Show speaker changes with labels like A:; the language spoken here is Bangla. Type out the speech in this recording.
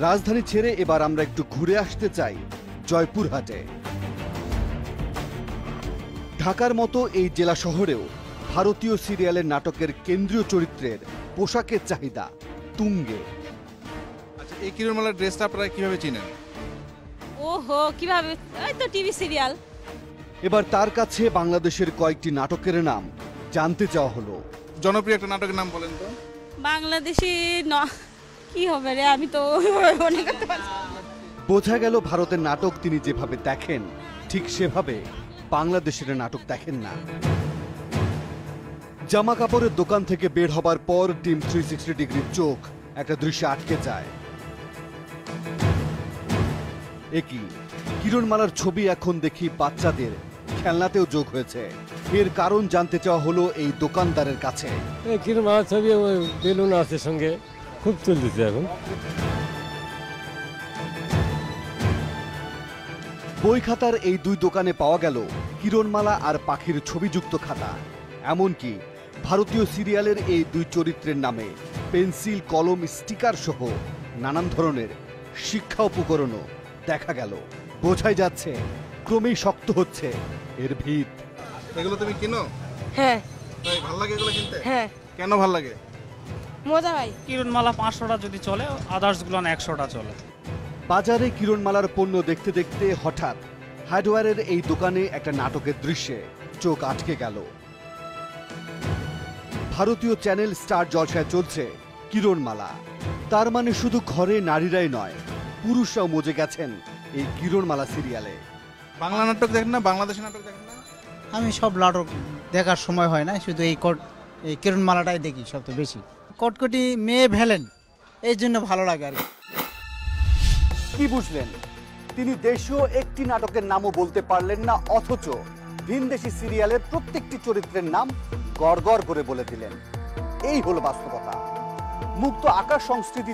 A: রাজধানী ছেড়ে এবার আমরা একটু ঘুরে আসতে চাই জয়পুরহাটে। ঢাকার মতো এই জেলা শহরেও ভারতীয় সিরিয়ালের নাটকের কেন্দ্রীয় চরিত্রের পোশাকের চাহিদা তুঙ্গে।
B: আচ্ছা, এই কিরণমালার ড্রেসটা আপনারা কিভাবে চিনেন?
C: ওহো, কিভাবে? এই তো টিভি সিরিয়াল।
A: এবার তার কাছে বাংলাদেশের কয়েকটি নাটকের নাম জানতে চাওয়া হলো।
B: জনপ্রিয় একটা নাটকের নাম বলেন তো।
C: বাংলাদেশি কি হবে রে, আমি তো মনে করতে পারছি না।
A: বোঝা গেল ভারতের নাটক তিনি যেভাবে দেখেন ঠিক সেভাবে বাংলাদেশের নাটক দেখেন না। জামা কাপড়ের দোকান থেকে বের হবার পর টিম 360 ডিগ্রির চোখ একটা দৃশ্যে আটকে যায়। একই কিরণমালার ছবি এখন দেখি বাচ্চাদের খেলনাতেও যোগ হয়েছে। এর কারণ জানতে চাওয়া হলো এই দোকানদারের কাছে।
D: কিরণমালার ছবি বেলুন আছে সঙ্গে, খুব চলতেছে এখন।
A: বই খাতার এই দুই দোকানে পাওয়া গেল কিরণমালা আর পাখির ছবিযুক্ত খাতা। এমনকি ভারতীয় সিরিয়ালের এই দুই চরিত্রের নামে পেন্সিল, কলম, স্টিকার সহ নানান ধরনের শিক্ষা উপকরণও দেখা গেল। বোঝাই যাচ্ছে ক্রমেই শক্ত হচ্ছে এর ভিত।
B: এগুলো তুমি কিনো?
E: হ্যাঁ।
B: তাই ভালো লাগে এগুলো কিনতে?
E: হ্যাঁ।
B: কেন ভালো লাগে?
E: মজা ভাই।
F: কিরণমালা 500টা যদি চলে, আদার্স গুলো 100টা চলে।
A: বাজারে কিরণমালার পণ্য দেখতে দেখতে হঠাৎ হার্ডওয়্যারের এই দোকানে একটা নাটকের দৃশ্যে চোখ আটকে গেল। ভারতীয় চ্যানেল স্টার জলসায় চলছে কিরণমালা। তার মানে শুধু ঘরে নারীরাই নয়, পুরুষরাও মজে গেছেন এই কিরণমালা সিরিয়ালে।
B: বাংলা নাটক দেখেন না? বাংলাদেশি নাটক দেখেন না?
G: আমি সব নাটক দেখার সময় হয় না, শুধু এই কিরণমালাটাই দেখি সবচেয়ে বেশি। কটকটি মেয়ে ভেলেন, এই জন্য ভালো লাগে আর
A: কি বুঝলেন? তিনি দেশীয় একটি নাটকের নামও বলতে পারলেন না, অথচ ভিনদেশি সিরিয়ালের প্রত্যেকটি চরিত্রের নাম গড়গড় করে বলে দিলেন। এই হলো বাস্তবতা। মুক্ত আকাশ সংস্কৃতি